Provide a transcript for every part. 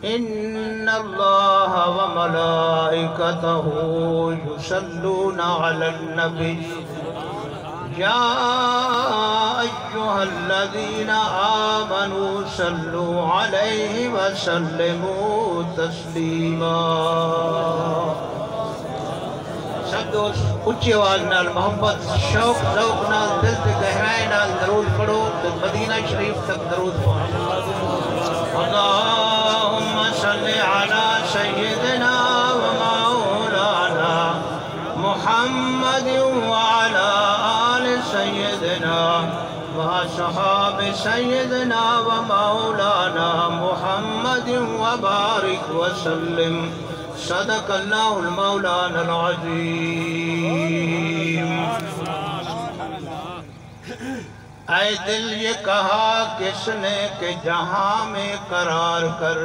إن الله وملائكته يصلون على النبي يا أيها الذين آمنوا صلوا عليه وسلموا تسليما. سب دوست اچھی آواز نال محبت شوق ذوق نال دل تے گہرائی نال درود پڑھو تے مدینہ شریف تک درود پڑھو. اللهم صل على سيدنا ومولانا محمد وعلى آل سيدنا وصحاب سيدنا ومولانا محمد وبارك وسلم. صدق اللہ المولانا العظیم. اے دل یہ کہا کس نے کہ جہاں میں قرار کر.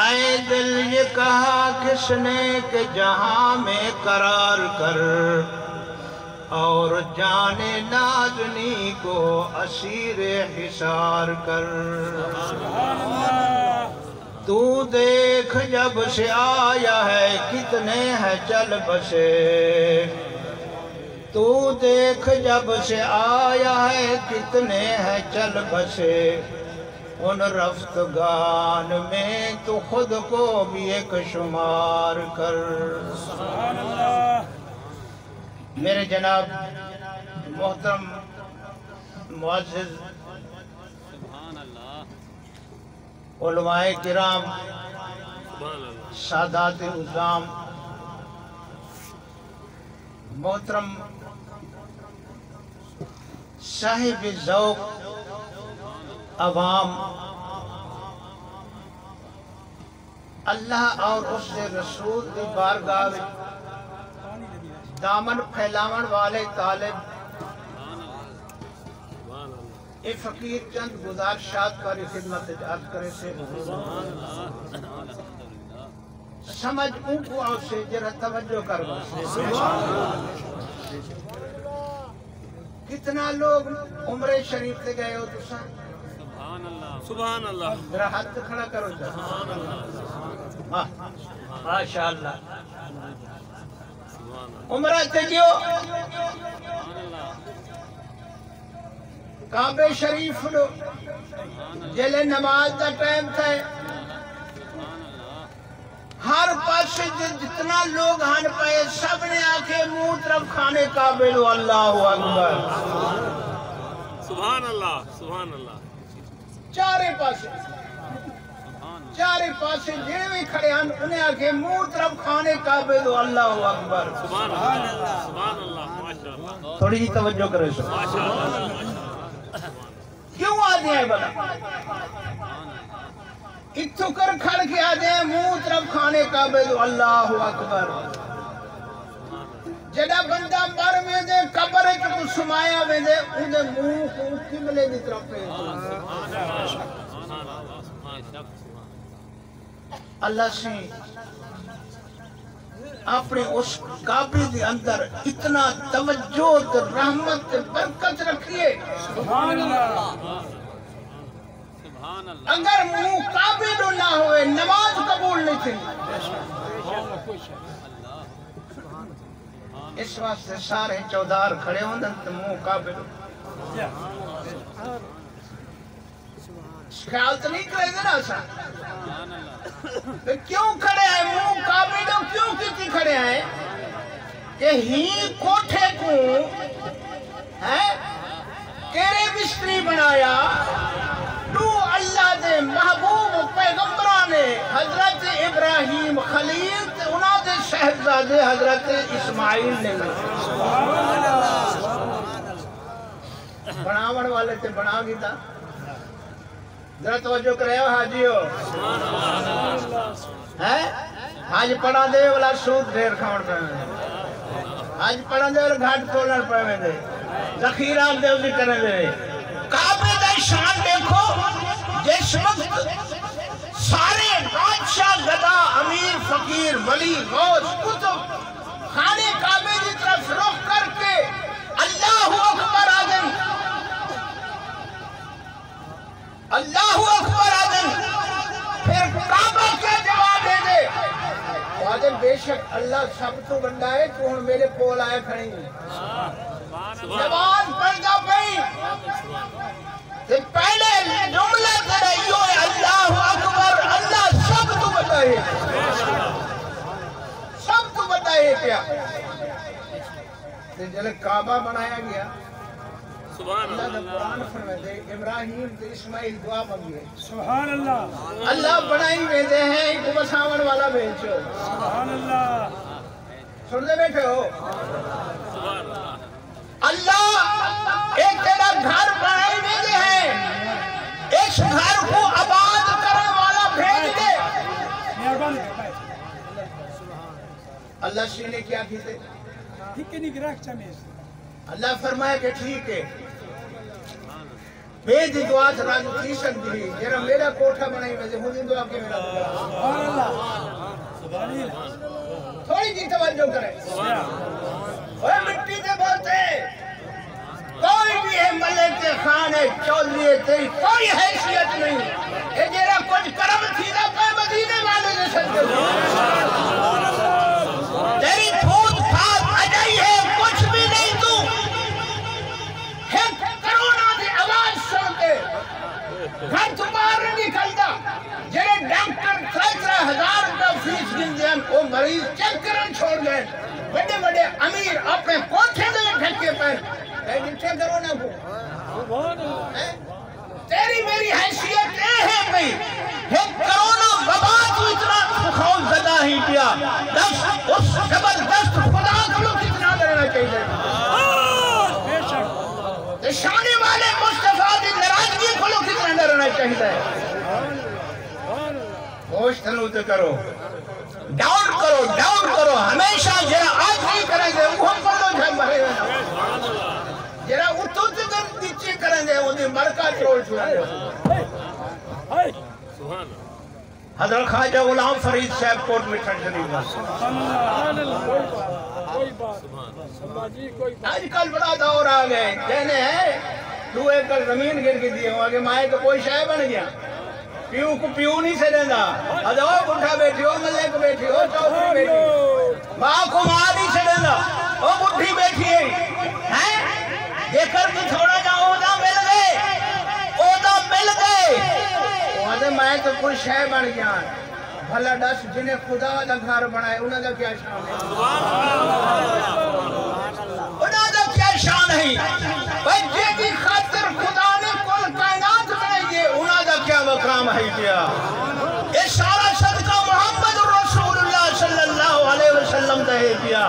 اے دل یہ کہا کس نے کہ جہاں میں قرار کر. اور جان نازنی کو اسیر حصار کر. تو دیکھ جب سے آیا ہے کتنے ہیں چل بسے. تو دیکھ جب سے آیا ہے کتنے ہیں چل بسے. ان رفتگان میں تو خود کو بھی ایک شمار کر. میرے جناب محترم معزز علماء کرام سادات عظام محترم صاحب ذوق عوام اللہ اور اس کے رسول کی بارگاہ دامن پھیلاون والے طالب اے فقیر چند گزارشات پر خدمت عرض کرے سے سمجھ اونکو آؤ سے جرہ توجہ کر بس. کتنا لوگ عمرے شریف سے گئے ہو تو سن سبحان اللہ ذرا ہاتھ کھڑا کرو جا. ماشاءاللہ عمرہ تے گیو کعبہ شریف لو جلے نماز دا ٹائم تھا. ہر پاس جتنا لوگ ہن پائے سب نے آکے منہ طرف کھانے کعبے لو. اللہ اکبر سبحان اللہ سبحان اللہ. چارے پاسے جڑے بھی کھڑے ہن انہیں آکے منہ طرف کھانے کعبے لو. اللہ اکبر سبحان اللہ سبحان اللہ ماشاءاللہ. تھوڑی جی توجہ کرے سو. کیوں آدھے ہیں بلا اتھو کر کھڑ کے آدھے ہیں منہ طرف کھانے کعبے دو. اللہ اکبر. جڑا بندہ مر میں دے قبر ہے تو سمایا میں دے انہیں منہ کو قبلے دی طرف پہ. اللہ سے اپنے اس کعبے دے اندر اتنا توجہ رحمت برکت رکھیے. سبحان اللہ. اگر منہ کعبے دو نہ ہوئے نماز قبول نہیں تھی. اس واسطے سارے چودار کھڑے ہوندن تو منہ کعبے دو. خیال تو نہیں کرے گا نا سا. کیوں کھڑے ہیں منہ کعبے دو کیوں کیتی کھڑے ہیں کہ ہی کوٹھے کو تیرے بستری بنایا. تو اللہ دے محبوب پیغمبرانے حضرت ابراہیم خلیل تے انہاں دے شہزادے حضرت اسماعیل نے بناون والے تے بنا گیتا. ذرا توجہ کرے ہو حاجیو. آج پڑھا دے والا سود دیر کھاؤن پہ میں. آج پڑھا دے والا گھاٹ کھولن پہ میں دے. ذخیران دے اسی کرنے دے. کعبے دا شان دیکھو جس وقت سارے بادشاہ گدا امیر فقیر ولی غوث کتب خانے کعبے کی طرف رخ کر کے اللہ اکبر آدم اللہ اکبر بے شک اللہ سب تو بندہ ہے تو ہن میرے کول آیا کھڑی زبان پڑھدا پئی تے پہلے جملہ تیرا یو ہے اللہ اکبر اللہ سب تو بندہ ہے سب تو بندہ ہے کیا تے جلے کعبہ بنایا گیا سبحان اللہ اللہ قرآن فرمائے ابراہیم تے اسماعیل دعا مانگی ہے سبحان اللہ اللہ بنائی ویندے ہیں ایک بساون والا بھیجو سبحان اللہ سن دے بیٹھے ہو سبحان اللہ اللہ ایک تیرا گھر بنائی ویندے ہیں اس گھر کو آباد کرنے والا بھیج دے مہربانی اللہ شی نے کیا کیتے ٹھیک نہیں گراہ چمیز اللہ فرمائے کہ ٹھیک ہے بھیج دعا سے راج کی سکتی ہے جرا میرا کوٹھا بنائی ویندے مجھے دعا کے میرا سبحان اللہ سبحان اللہ تھوڑی جی توجہ کرے اوہ مٹی دے بولتے کوئی بھی ہے ملک خان ہے چودھری ہے تیری کوئی حیثیت نہیں یہ جیرا کچھ کرم تھی دا کوئی مدینے والے دے سکتے تیری پھوت پھات اجائی ہے کچھ بھی نہیں تو ہم کرونا دی آواز سن کے گھر تو باہر نہیں نکلتا جنہیں ڈاکٹر 13,000 روپے فیس گن دیں وہ مریض چیک کرن چھوڑ گئے بڑے بڑے امیر اپنے کوٹھے دے ڈھکے پر جتھے کرونا کو تیری میری حیثیت اے ہے بھئی ہم کرونا وبا تو اتنا خوف زدہ ہی کیا دس اس زبردست خدا کو کتنا ڈرنا چاہیے بے شک شان والے مصطفیٰ کی ناراضگی کو کتنا ڈرنا چاہیے ہوش تنوت کرو ڈاؤن کرو ہمیشہ جرا آج نہیں کریں گے وہ پڑھو جھم بھرے جرا اتو تدر نیچے کریں گے انہیں مرکہ چروڑ چھوڑیں گے سبحان اللہ حضرت خواجہ غلام فرید صاحب کوٹ میں ٹھنڈ شریف سبحان اللہ کوئی بات اللہ جی کوئی بات آج کل بڑا دور آ گئے کہنے ہیں 2 ایکڑ زمین گر کے دیئے ہوں آگے مائے تو کوئی شے بن گیا پیوں کو پیوں نہیں سے دینا ادھو بڑھا بیٹھی ہو ملے کو بیٹھی ہو چوکری بیٹھی ماں کو ماں نہیں سے دینا وہ بڑھی بیٹھی ہے دیکھر تو تھوڑا جا عہدہ مل گئے وہاں میں تو کوئی شے بن گیا بھلا دس جنہیں خدا دا گھر بنائے انہوں دا کیا شان ہے انہوں دا کیا شان ہے بچے کی خاطر خدا نے کل کائنات بنائیے انہوں دا کیا مقام ہے کیا یہ سارا صدقہ محمد رسول اللہ صلی اللہ علیہ وسلم دے کیا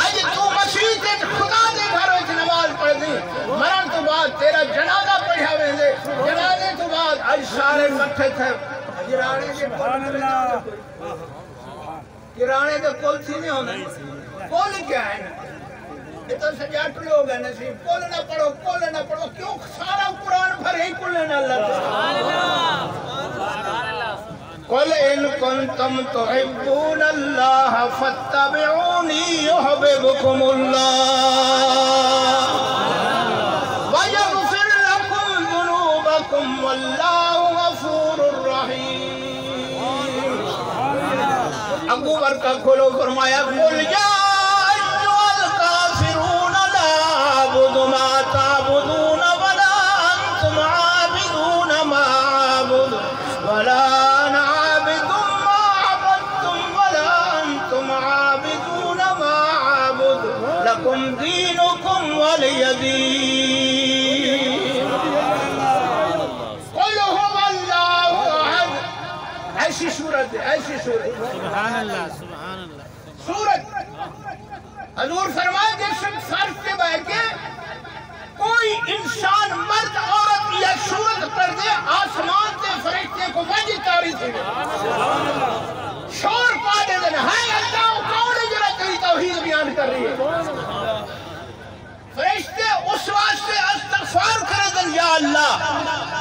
آج تو مسیح تے خدا دے گھر وچ نماز پڑھ دی مرن تو بعد تیرا جنازہ پڑھا ویندے جنازے تو بعد آج سارے مٹھے تھے سبحان اللہ کرانے کے کل تھی نہیں ہونا کل کیا ہے یہ تو سجاٹ لوگ ہیں نصیب کل نہ پڑھو کیوں سارا قرآن بھر ہی کل لینا اللہ قل ان کنتم تحبون اللہ فاتبعونی یحببکم اللہ ویغفر لکم ذنوبکم واللہ غفور الرحیم ابو برکہ کھولو فرمایا قل یا ایھا الکافرون لا اعبد ما تعبدون ولا انتم عابدون ما اعبد ولا انا عابد ما عبدتم ولا انتم عابدون ما اعبد لکم دینکم ولی دین قل هو اللہ احد ایسی صورت ہے سبحان اللہ صورت حضور فرمائے جس فرض کے بیٹھ کے کوئی انسان مرد عورت یا صورت پر دے آسمان سے فرشتے کو وجہ تاری تھی شور پا دے دن ہائے اللہ کون ہے جرا تیری توحید بیان کر رہی ہے فرشتے اس واسطے استغفار کرے دن یا اللہ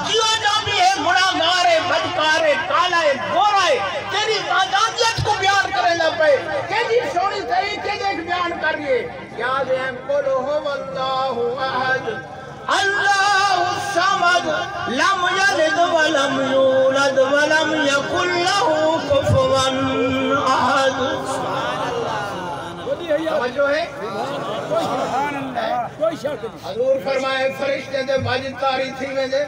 جیو جا بھی ہے گناہگار ہے بدکار ہے کالا ہے گورا ہے تیری وحدانیت کو بیان کرے نہ پے کہ سونی طریقے دیکھ بیان کریے یاد ہے قل هو اللہ احد اللہ الصمد لم یلد ولم یولد ولم یکن له کفوا احد توجہ ہے کوئی شک نہیں حضور فرمائے فرشتے دے واجب تاری تھی میں دے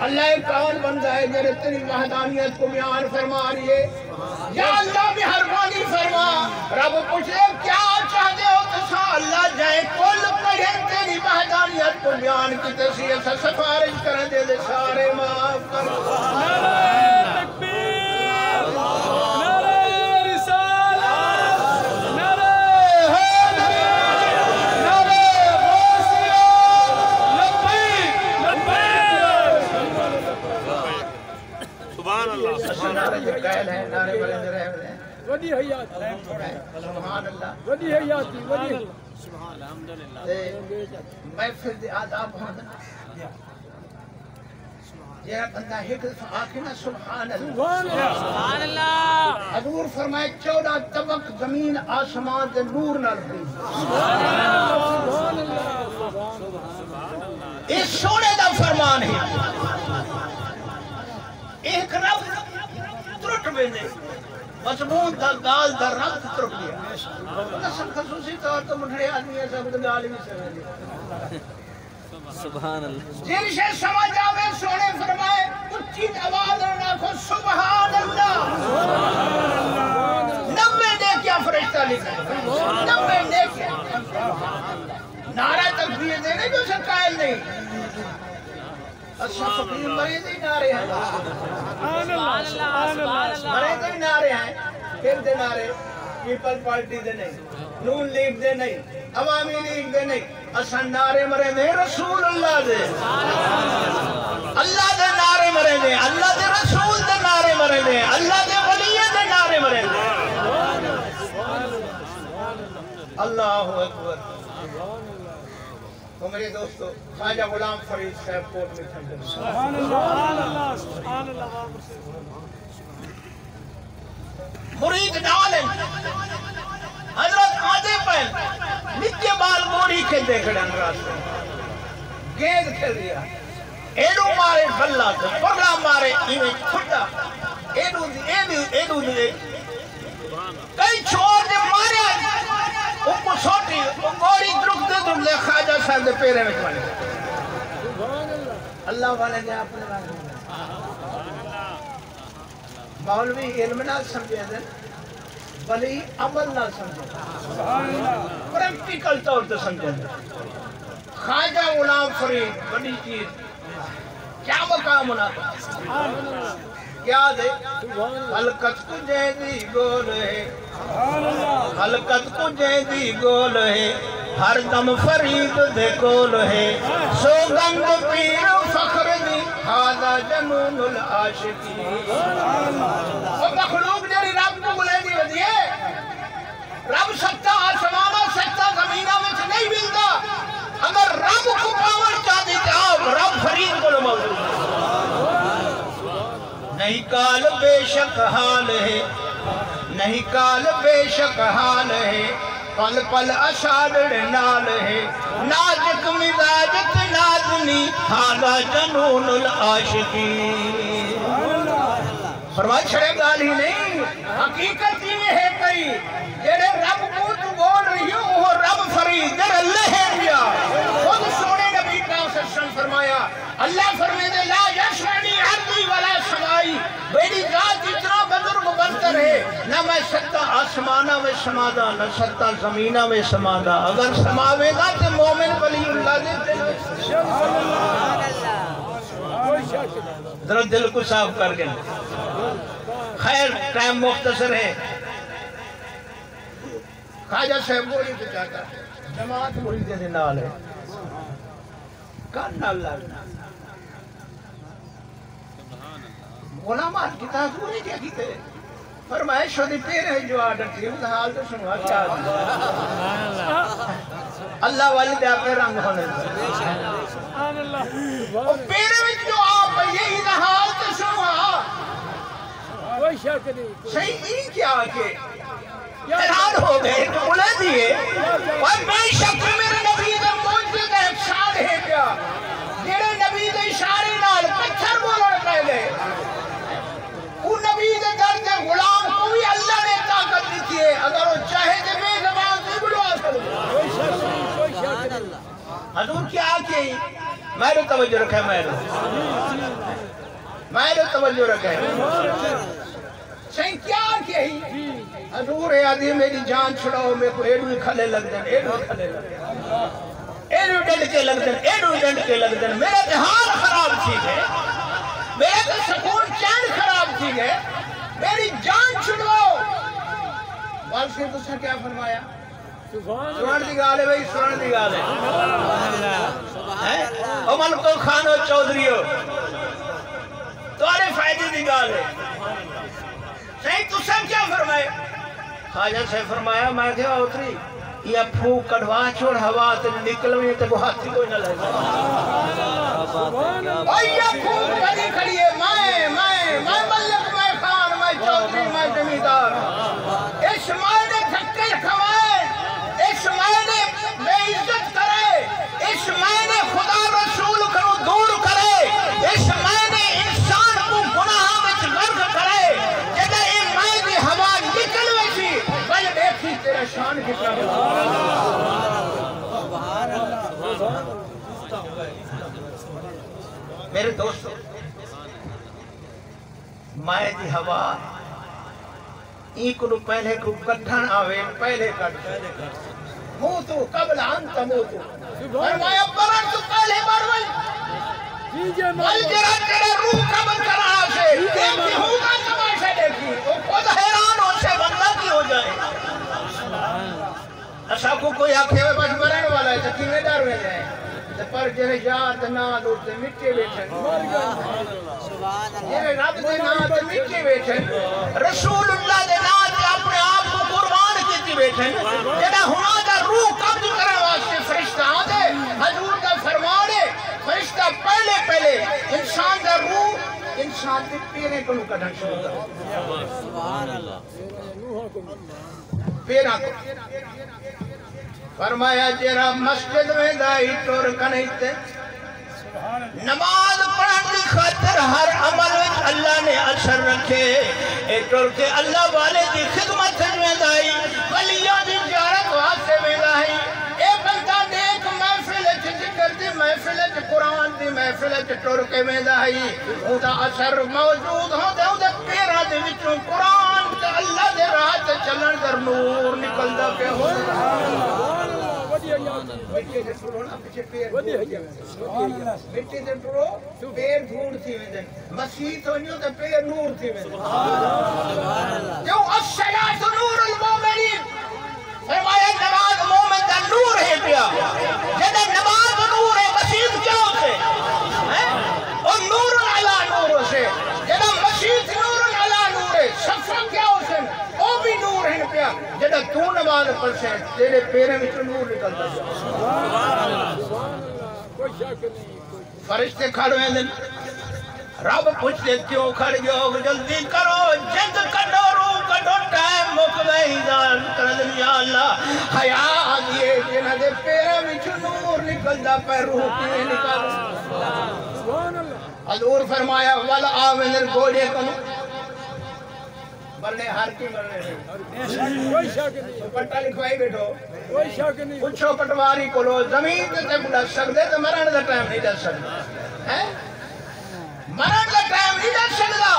اللہ کون بندہ ہے جنہیں تیری وحدانیت کو بیان فرما رہی ہے یا اللہ مہربانی فرما رب پوچھے کیا چاہتے ہو تسا اللہ جائے کل پڑھیں تیری وحدانیت کو بیان کی تسی ایسا سفارش کریں دے دے سارے معاف کر نعرہ تکبیر نعرہ رسالت نعرہ حیدری نعرہ غوثیہ لبیک لبیک سبحان اللہ نعرہ جو قائل ہے نعرے بلند رہے ہوئے ہیں ودی حیات سبحان اللہ ودی حیاتی ودی محفل دے آداب ہونا یہ بندہ ایک دفعہ آکے نا سبحان اللہ سبحان اللہ حضور فرمائے 14 طبق زمین آسمان دے نور نال بھری سبحان اللہ اس سونے دا فرمان ہے ایک رب ترٹ بیندے مضمون دا گال دا رب ترٹ گیا نسل خصوصی طور تو مٹھڑے آدمی ہے سب گال بھی سمجھے سبحان اللہ جن سے سمجھ آوے سونے فرمائے اچھی آواز رکھو سبحان اللہ 90 نیکیاں فرشتہ لکھا 90 نیکیاں نعرہ تکبیر دینے جو سے قائل نہیں اچھا فقیر مریض ہی نعرے ہیں مریض ہی نعرے ہیں پھر دے نعرے پیپل پارٹی دے نہیں نون لیگ دے نہیں عوامی لیگ دے نہیں اچھا نعرے مرے دے رسول اللہ دے اللہ دے نعرے مرے دے اللہ دے رسول دے نعرے مرے دے اللہ دے ولی دے نعرے مرے دے اللہ اکبر تو میرے دوستو خواجہ غلام فرید صاحب کوٹ میں چھنڈے سبحان اللہ سبحان اللہ مرید ڈالیں حضرت آدھے پہن نتیہ بال گوڑی کے دیکھڑیں راستے گیند کھل دیا ایڈو مارے بھلا تھا پرلا مارے ایویں کھڑا ایڈو دی کئی چھوڑ دے مارے ان کو سوٹی ان گوڑی درک دے لے خواجہ صاحب دے پیرے میں چھوڑے اللہ والے نے اپنے راہ مولوی علم نہ سمجھے دن بلی عمل نہ سمجھے پریکٹیکل طور سے سمجھے دن خواجہ غلام فرید بڑی چیز کیا مقام ہونا کیا دے حلقت کو جیدی گول ہے حلقت کو جیدی گول ہے ہر دم فرید دے گول ہے سوگند پیر فخر دی حالا جنون العاشقی وہ مخلوق جاری رب کو بلے دی ودیے رب سکتا آسمانہ سکتا زمینہ میں سے نہیں ملتا اگر رب کو پاور چاہتے جاؤ رب فرید کو موجود نہیں کال بے شک حال ہے نہیں کال بے شک حال ہے پل پل اشادر نال ہے نازک مزاجت نازنی حالا جنون العاشقی فرمائے چھڑے گال ہی نہیں حقیقت یہ ہے کئی جڑے رب کو تو بول رہی ہو وہ رب فرید جڑے لہر دیا خود سونے نبی کا سشن فرمایا اللہ فرمائے دے لا یشعنی عرضی ولا سمائی میری ذات اتنا بزرگ بنتر ہے نہ میں سکتا آسمانہ میں سمادا نہ سکتا زمینہ میں سمادا اگر سماوے گا تو مومن ولی اللہ دیتے ذرا دل کو صاف کر گئے خیر ٹائم مختصر ہے خواجہ صاحب گوڑی کو چاہتا ہے جماعت مرید دے نال ہے کان نال لگنا غلامات کتاب پوری کیا کیتے فرمائے شدی پیرے جو آڈر تھی اس حال تو سنوا کیا اللہ والی دے آپ رنگ ہونے اور پیرے میں جو آپ یہی حال تو سنوا کوئی شک نہیں صحیح نہیں کیا کہ حیران ہو گئے تو بلے دیئے اور بے شک میرے نبی دے موجود کا افساد ہے کیا میرے نبی دے اشارے نال پتھر بولنے پہلے وہ نبی دے درد غلام کوئی اللہ نے طاقت دیتی ہے اگر وہ چاہے تو بے زبان سے بلو حضور کیا کی میرے توجہ رکھے میرے توجہ رکھے سہیں کیا کی حضور آدھی میری جان چھڑاؤ میں کو ایڈوی کھلے لگ دیں ایڈوی ڈنڈ کے لگ دیں میرا دہان خراب تھی گئے میرا تو سکون چین خراب تھی گئے میری جان چھڑاؤ والس نے دوسرا کیا فرمایا سنان دی گالے بھئی سنان دی گالے او ملکو خانو چودریو توارے فائدے دی گالے صحیح تو سب کیا فرمائے خواجہ سے فرمایا میں کیا اتری یہ پھوک کڑوا چھوڑ ہوا تے نکل میں تے بہت ہی کوئی نہ لگا اور یہ پھوک کڑی کھڑی ہے میں ملک میں خان میں چودری میں زمیندار اس مائنے دھکے کھوائے اس مائنے بے عزت کرے اس مائنے خدا رسول کو دور کرے اس مائنے انسان کو گناہ میں غرق کرے جدہ یہ مائنے ہوا نکل ویسی بل دیکھی تیرا شان کتنا میرے دوستو مائے دی ہوا ایک نو پہلے کو کٹھن آوے پہلے کٹھن موتو قبل انت موتو فرمایا برن تو پہلے مروئی والجرہ تیرے روح قبل کرا سے دیکھی ہوگا تماشا دیکھی وہ خود حیران ہو سے بندہ کی ہو جائے ایسا کو کوئی آکھے ہوئے بس برن والا ہے تکینے ڈر ہوئے جائے پر جنہیں یاد نہ دوتے مٹے بیٹھن جنہیں رب دے نات مٹے بیٹھن رسول اللہ دے نات اپنے آپ کو قربان کیتی بیٹھن جنہیں ہنا دا روح قبض کرنے واسطے فرشتہ آدھے حضور دا فرمانے فرشتہ پہلے انسان دا روح انسان دے پیرے کو کڑھن شروع کرے پیرہ کو فرمایا جیرا مسجد میں دائی ٹور کنیتے نماز پڑھن کی خاطر ہر عمل وچ اللہ نے اثر رکھے اے ٹور کے اللہ والے دی خدمت میں دائی ولیوں دی زیارت واسطے میں دائی اے بندہ نیک محفل وچ ذکر دی محفل وچ قرآن دی محفل وچ ٹور کے میں دائی او دا اثر موجود ہو دے او دے پیرا دے وچوں قرآن تے اللہ دے راہ تے چلن در نور نکلدا پہ ہو مٹی سے ٹرو نا پیچھے پیر مٹی سے ٹرو پیر دھوڑ تھی ویدن مسیح تو نہیں ہوتا پیر نور تھی ویدن جو الصلاۃ نور المومنین فرمایا نماز مومن کا نور ہے پیا جدہ نماز نور ہے مسیح کیا ہوتے اور نور علا نور سے جدہ مسیح نور علا نور ہے صفحہ کیا ہوتے وہ بھی نور ہے پیا جدہ تو نماز پڑھ سے تیرے پیرے میں تو نور نکلتا فرشتے کھڑ ہوئے دن رب پوچھتے کیوں کھڑ گئے جلدی کرو جلد کٹو روح کٹو ٹائم مکوے ہدایت کردن یا اللہ حیا آگئے جنہ دے پیرے میں تو نور نکلتا پہ روح کیے نکل حضور فرمایا والآوینر گوڑے کنو مرنے ہر کی مرنے نہیں پٹا لکھوائی بیٹھو پوچھو پٹواری کو لو زمین تے بڑا سکدے تو مرن دا ٹائم نہیں دے سکدا مرن دا ٹائم نہیں دے سکدا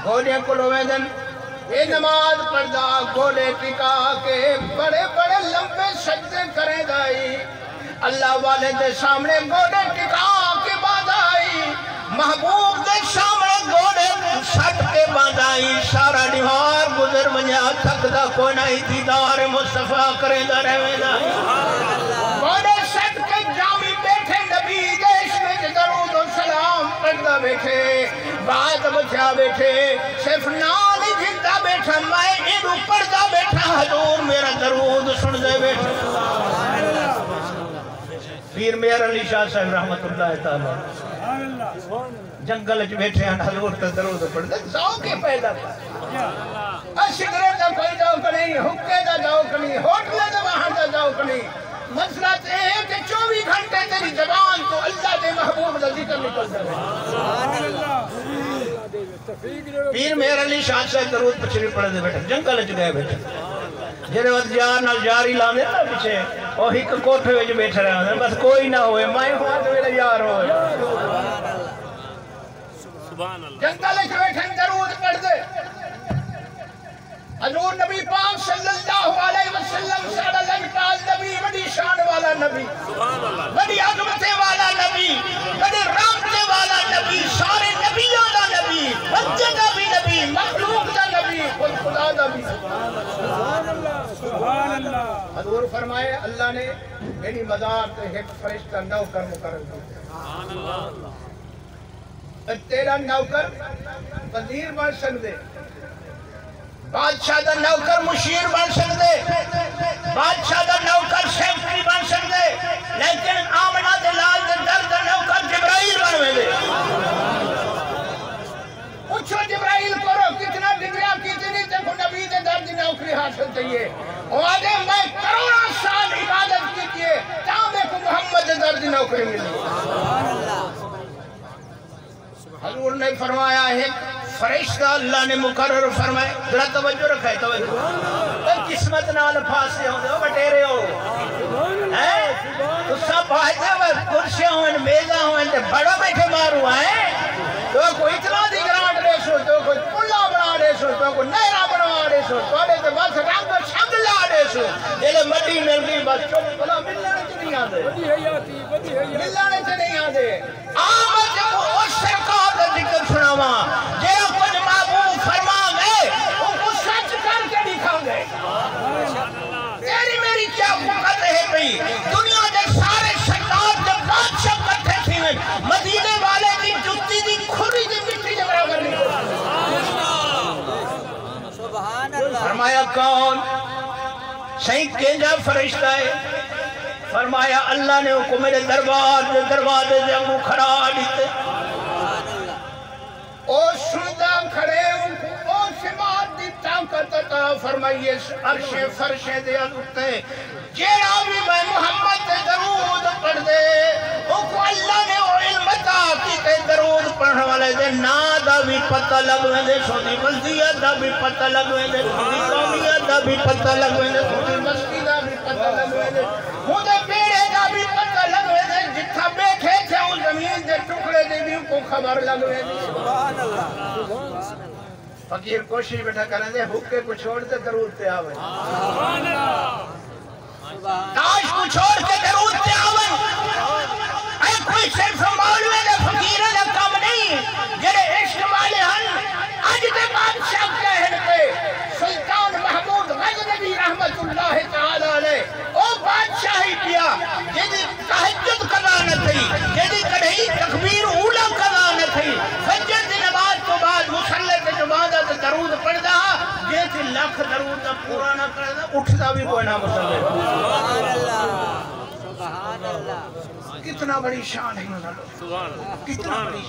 گھوڑے کو لو ویدن یہ نماز پڑھدا گھوڑے ٹکا کے بڑے بڑے لمبے سجدے کریں دائی اللہ والے دے سامنے گھوڑے ٹکا کے بعد آئی محبوب دے سامنے گھوڑے سٹ کے بعد آئی سارا دیوار گزر منیا تھک دا کوئی نہیں دیدار مصطفیٰ کریں دا رہے دا گھوڑے سٹ کے جامی بیٹھے نبی دیش میں درود و سلام پڑھدا بیٹھے بات بچا بیٹھے صرف نال ہی جھندا بیٹھا میں ایڈو پڑھدا بیٹھا حضور میرا درود سن دے بیٹھا پیر میرا علی شاہ صاحب رحمت اللہ تعالیٰ جنگل جو بیٹھے ہیں حضور تا درود پڑھتے ذوق پیدا کر سگریٹ دا کوئی ذوق نہیں حکے دا ذوق نہیں ہوٹل دا وہاں دا ذوق نہیں مسئلہ ہے کہ 24 گھنٹے تیری زبان تو اللہ دے محبوب دا ذکر نکلتا ہے پیر میرا علی شاہ صاحب درود پچھلی پڑھتے بیٹھے جنگل جو گئے بیٹھے جنہیں وقت جار نال جاری لانے نا پیچھے وہ ایک کوٹھے وچ بیٹھے رہے ہیں بس کوئی نہ ہوئے میں ہوا تو میرا یار ہوئے سبحان اللہ جنگل وچ بیٹھے درود پڑھ دے حضور نبی پاک صلی اللہ علیہ وسلم سارا لنکال نبی بڑی شان والا نبی سبحان اللہ بڑی عظمت والا نبی بڑی رحمت والا نبی سارے نبیوں دا نبی بچے دا بھی نبی مخلوق دا نبی خود خدا دا بھی سبحان اللہ سبحان اللہ حضور فرمائے اللہ نے میری مزار تے ایک فرشتہ نوکر مقرر کیا سبحان اللہ تیرا نوکر وزیر بن سکدے بادشاہ دا نوکر مشیر بن سکدے بادشاہ دا نوکر سیکٹری بن سکدے لیکن آمنہ دے لال دے در دا نوکر جبرائیل بن ویدے پوچھو جبرائیل کرو کتنا ڈگریاں کتنی دیکھو نبی دے در دی نوکری حاصل چاہیے وہ آدھے میں کروڑا سال عبادت کیجئے تاں میں کو محمد دے در دی نوکری ملی حضور نے فرمایا ہے فرشتہ اللہ نے مقرر فرمائے ذرا توجہ رکھائے توجہ قسمت نال پھاسے ہوں دے ہو بٹیرے ہو تو سب آئے ہوئے کرسیاں ہوئے میزہ ہوئے تے بڑا بیٹھے مارو آئے تو کوئی اتنا دی گرانٹ رے سو تو کوئی پلا بنا رے سو تو کوئی نیرہ بنا رے سو تو تے بس رنگ شنگلا رے سو یہ مٹی مل گئی بس چوک بلا ملنے چھ نہیں آدھے ملنے چھ نہیں آدھے آمد جب اس سرکار کا ذکر سناواں جے کچھ محبوب فرما گئے ان کو سچ کر کے دکھا گئے تیری میری کیا وقت ہے بھئی دنیا دے سارے سردار جب بادشاہ کٹھے تھی مدینے والے دی جتی دی کھری دی مٹی جب برابر نہیں فرمایا کون صحیح کینجا فرشتہ ہے فرمایا اللہ نے کو میرے دروازے سے انگو کھڑا دیتے او سردہ کھڑے ان کو او سمات دی طاقت عطا فرمائیے عرش فرش دے اٹھتے جیڑا بھی میں محمد تے درود پڑھ دے او کو اللہ نے او علم عطا کیتے درود پڑھنے والے دے نا دا بھی پتہ لگویں دے سونی ملدیت دا بھی پتہ لگویں دے سونی قومیت دا بھی پتہ لگویں دے سونی مستی دا بھی پتہ لگویں دے مودے بیڑے دا بھی پتہ لگویں دے جتھا بیٹھے تھے ان زمین دے ٹکڑے دے بھی کو خبر لگویں دے فقیر کوشش بیٹھا کریں دے حکے کو چھوڑ دے درود تے آوے تاج کو چھوڑ کے درود تے آوے اے کوئی صرف مولوے دے فقیرہ دے کم نہیں جنہیں عشق والے ہن آج دے بادشاہ کہن پہ سلطان محمود غزنوی رحمت اللہ تعالی علیہ او بادشاہی کیا جدی تہجد قضا نہ تھی جدی کڑھئی تکبیر اولا قضا نہ تھی فجر دی نماز تو بعد مسلح کے جماعہ تے درود پڑھدا جے تھی لاکھ درود دا پورا نہ کردا اٹھدا بھی کوئی نہ مسلح سبحان اللہ سبحان اللہ کتنا بڑی شان ہے سبحان اللہ کتنا بڑی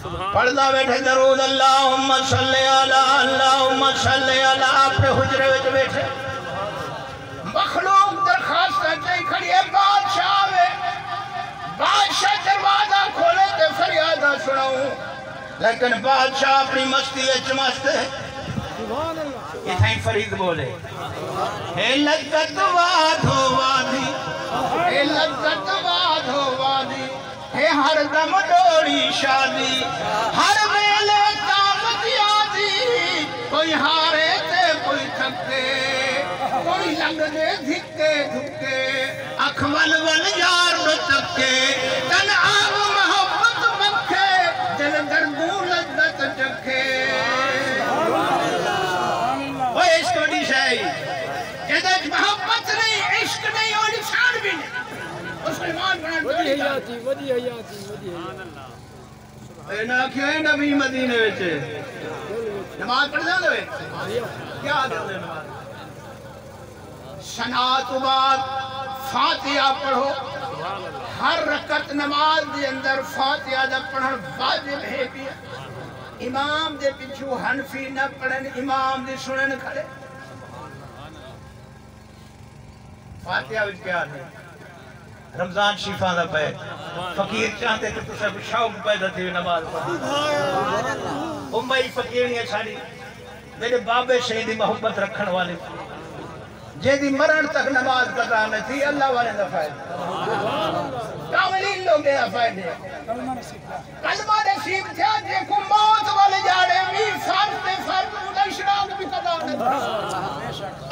سبحان پڑھدا بیٹھے درود اللہم صلی علی اپنے حجرے وچ بیٹھے مخلوق درخواست چاہی کھڑی ہے بادشاہ آوے بادشاہ دروازہ کھولے تے فریادہ سناؤں لیکن بادشاہ اپنی مستی اچمست ہے یہ تھا فرید بولے اے لذت واد ہو وادی اے لذت واد ہو وادی اے ہر دم ڈوڑی شادی ہر ویلے طاقت یادی کوئی ہارے تے کوئی تھکے کوئی لنگ دے دھکے دھکے اکھ ول ول یار نو تکے تن آگ محبت مکھے دل دردوں لذت جکھے وہ عشق وڈی شاہی جدہ محبت نہیں عشق نہیں اور نشان بھی نہیں مسلمان بنا ودی حیاتی اے نا کیوں ہے نبی مدینے ویچے نماز پڑھ جاندے ہوئے کیا جاندے نماز شنات بعد فاتحہ پڑھو ہر رکعت نماز دے اندر فاتحہ دا پڑھن واجب ہے پیا امام دے پیچھو حنفی نہ پڑھن امام دے سنن کھڑے فاتحہ وچ کیا ہے رمضان شیفہ دا پہ فقیر چاہتے کہ تو سب شوق پیدا تھی نماز پڑھو امائی فقیر نہیں چھاڑی میرے بابے شہیدی محبت رکھن والے جیدی مرن تک نماز قضا نہ تھی اللہ والے نہ فائدہ کاملین لوگ دیا فائدے کلمہ نصیب تھا دیکھو موت والے جاڑے بھی فرد اشراق بھی قضا نہ تھا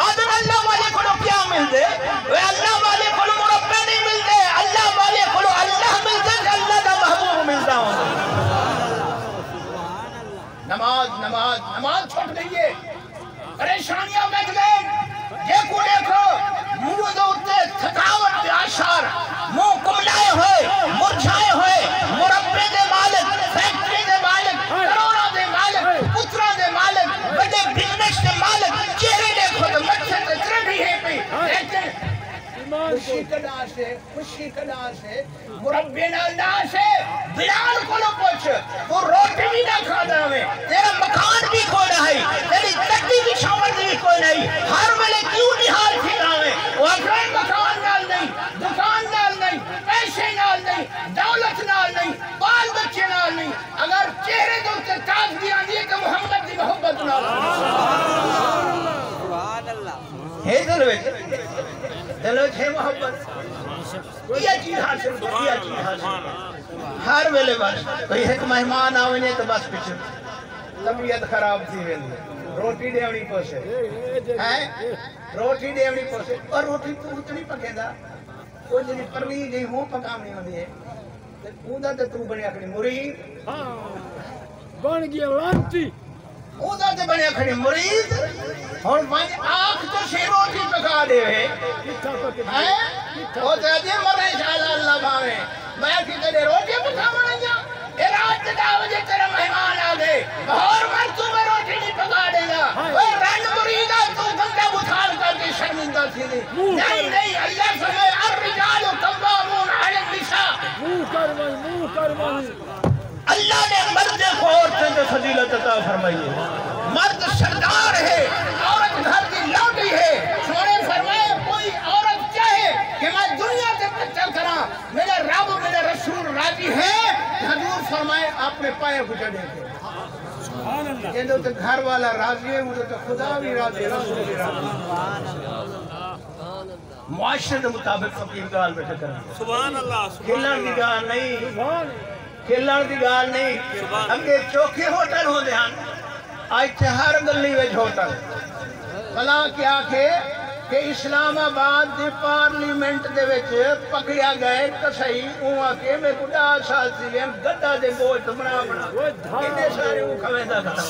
آدم اللہ والے کو کیا مل دے وہ اللہ والے کو مربع نہیں مل دے اللہ والے کو اللہ مل دے اللہ دا محبوب ملتا ہوں نماز چھوٹ گئی ہے پریشانیاں بیٹھ گئے دیکھو منہ دوتے تھکاوٹ دے آشار منہ کملائے ہوئے مرجھائے ہوئے مربع دے مالک فیکٹری دے مالک کروڑا دے مالک پترا دے مالک بڑے بزنس دے مالک چہرے دیکھو تو مچھر تے چرڑی ہے پی لیکن خوشی کدا سے مربع نہ سے بلال کو نہ پوچھ وہ روٹی بھی نہ کھانا میں تیرا مکان بھی کوئی نہیں تیری تکڑی بھی شامل بھی کوئی نہیں ہر ملے کیوں نحال تھی میں وہ اکرام مکان نال نہیں دکان نال نہیں پیسے نال نہیں دولت نال نہیں بال بچے نال نہیں اگر چہرے دو تے تاج بھی آنی ہے کہ محمد دی محبت نال سبحان اللہ ہے دلو چھے محبت یہ چیز حاصل ہر ویلے بس کوئی ایک مہمان آونے تو بس پچھو طبیعت خراب تھی ویلے روٹی دیونی پوسے روٹی دیونی پوسے اور روٹی تو اتنی پکے دا وہ جنی پروی نہیں ہوں پکامنی ہوندی ہے اوندہ تو بنی اکھنی مرید بن گیا لانتی اوندہ تے بنی اکھنی مرید اور وانج آنکھ تو سے روٹی پکا دے ہوئے وہ تے جی مرے شاءاللہ اللہ بھاوے میں کی تے روٹی پکا مانیا اے رات دا وجہ تیرا مہمان آ گئے اور مر تو میں روٹی نہیں پکا دے گا وہ رن مریدہ تو بندہ بتھال کر کے شرمندہ تھی دی نہیں اللہ فرمائے الرجال قوامون علی النساء منہ کروائی اللہ نے مرد کو عورتیں سے فضیلت عطا فرمائی ہے مرد سردار ہے عورت گھر کی لوٹی ہے سونے فرمائے کوئی عورت چاہے کہ میں دنیا سے بچہ کرا میرا رب میرا رسول راضی ہے حضور فرمائے اپنے پائے کو چڑھے تھے جن تو گھر والا راضی ہے وہ تو خدا بھی راضی ہے رسول بھی راضی ہے معاشرے کے مطابق فقیر گال بیٹھے کرنا سبحان اللہ کھلن دی گال نہیں کھلن دی گال نہیں اگے چوکھے ہوٹل ہو دے ہن آج تے ہر گلی وچ ہوٹل بلا کیا کہ اسلام آباد دی پارلیمنٹ دے وچ پکڑیا گئے کسائی اوہاں کے میں کڈا سال سی لیم گڈا دے گوشت بنا اینے سارے او کھویندا کھڑا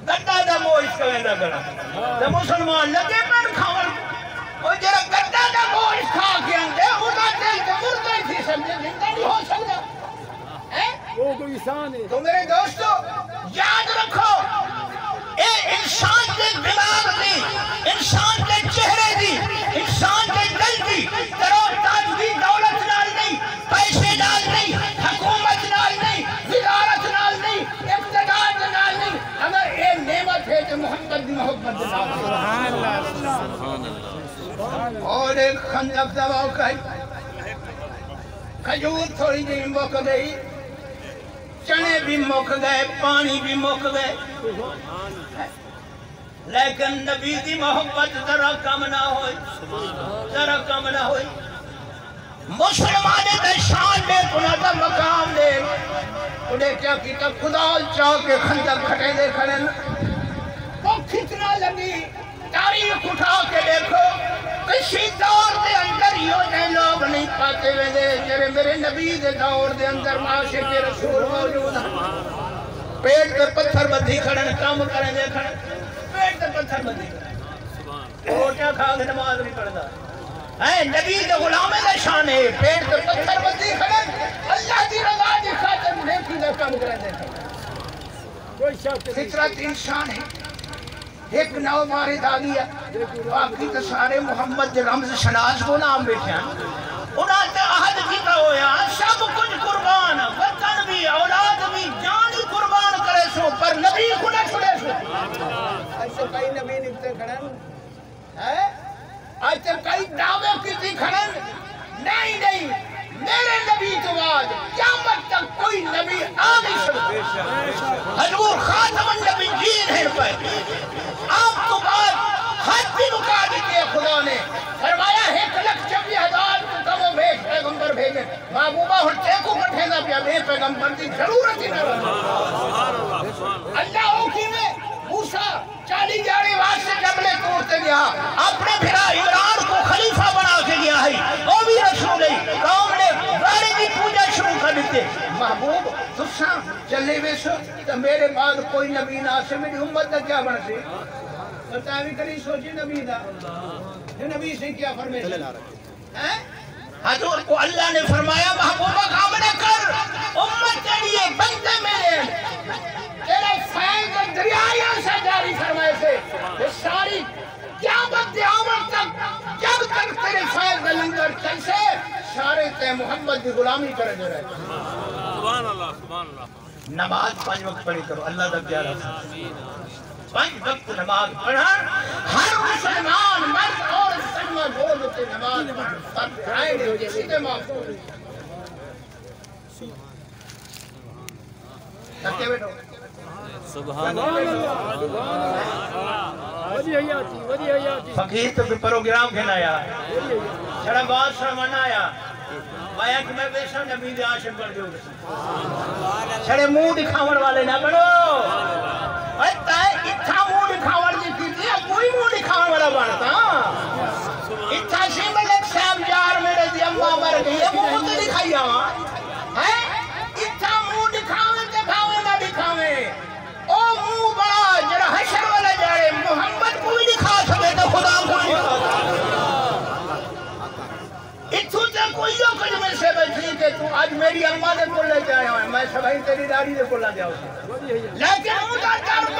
گڈا دا گوشت کھویندا کھڑا تے مسلمان لگے پن کھاون او جڑا گڈا دا گوشت کھا کے اندے اودا دل تے مردہ تھی سمجھے زندہ نہیں ہو سکدا وہ کوئی انسان ہے تو میرے دوستو یاد رکھو اے انسان کے دماغ دی انسان کے چہرے دی انسان کے دل دی ترو تاج دی دولت نال نہیں پیسے نال نہیں حکومت نال نہیں وزارت نال نہیں اقتدار نال نہیں اگر اے نعمت ہے تو محمد دی محبت نال سبحان اللہ اور ایک خندق دا موقع کھجور تھوڑی دیر موک گئی چنے بھی موک گئے پانی بھی موک گئے لیکن نبی دی محبت ذرا کم نہ ہوئی مسلمانے دے شان دے کنہ دا مقام دے انہیں کیا کیتا خدا چاہ کے خندق کھٹے دے کھڑے وہ کھچنا لگی تاریخ اٹھا کے دیکھو کسی دور دے اندر یوں نے لوگ نہیں پاتے ہوئے دے جرے میرے نبی دے دور دے اندر معاشر کے رسول موجود ہیں پیٹ کے پتھر بدھی کھڑن کام کریں دے کھڑن پیٹ کے پتھر بدھی کھڑن روٹیاں کھا کے نماز نہیں پڑھتا نبی دے غلامے دے شان ہے پیٹ کے پتھر بدھی کھڑن اللہ دی رضا دی خاطر نیکی دے کام کریں دے کھڑن فطرت انسان ہے ایک نو مارے داغیا باقی تو سارے محمد رمز شناز کو نام بیٹھے ہیں انہاں تے عہد کیتا ہویا سب کچھ قربان وطن بھی اولاد بھی جان ہی قربان کرے سو پر نبی کو نہ چھوڑے سو ایسے کئی نبی نکتے کھڑن ایسے کئی دعوے کیتی کھڑن نہیں میرے نبی تو بعد قیامت تک کوئی نبی آ نہیں سکتا حضور خاتم النبیین ہیں پر آپ تو بعد حد بھی مقابل اللہ نے فرمایا 1,26,000 کم و بیش پیغمبر بھیجے محبوبہ ہٹے کو کٹھے گا پیا بے پیغمبر دی ضرورت ہی نہ اللہ ہو کی میں موسیٰ 40 جاڑے واسطے جبلے توڑتے گیا اپنے بھرا عمران کو خلیفہ بنا کے گیا ہے وہ بھی رسول ہے قوم نے گاڑی کی پوجا شروع کر دیتے محبوب تساں چلے ویسو تو میرے بعد کوئی نبی نہ آسے میری امت کا کیا بن سی بتاوی کری سوچی نبی دا نبی سے کیا فرمیشن حضور کو اللہ نے فرمایا محبوبہ کام نہ کر امت کے لیے بندے میرے تیرے فیض دریائیوں سے جاری فرمائے سے یہ ساری قیامت قیامت تک جب تک تیرے فیض لنگر چل سے سارے تے محمد کی غلامی کرے جو رہے سبحان اللہ سبحان اللہ نماز 5 وقت پڑھی کرو اللہ کا پیارا 5 وقت نماز پڑھا ہر مسلمان مرد اور سلمہ بول ہوتے نماز پڑھ آئے ہو جائے سیدھے معاف ہو تکے بیٹھو سبحان اللہ ودی حیاتی ودی حیاتی فقیر تو پروگرام کھنایا چھڑا بات سرمانا آیا مایا کہ میں ویسا نبی دے عاشق کر دیو چھڑے منہ دکھاون والے نہ بنو اتا اتھا منہ دکھاون دی کیتی ہے کوئی منہ دکھاون والا بنتا اتھا سی ملک صاحب یار میرے دی اماں مر گئی ہے منہ تو دکھائی آواں ہیں اتھا منہ دکھاویں نہ دکھاویں او منہ بڑا جڑا حشر والا جائے محمد کو بھی دکھا سکے تو خدا کو بھی دکھا اتھو تے کوئی جو کچھ میں سے بیٹھی کہ تو آج میری اماں دے کو لے جائے ہوئے میں سبھی تیری داڑھی دے کو لے جاؤ لیکن وہ دا در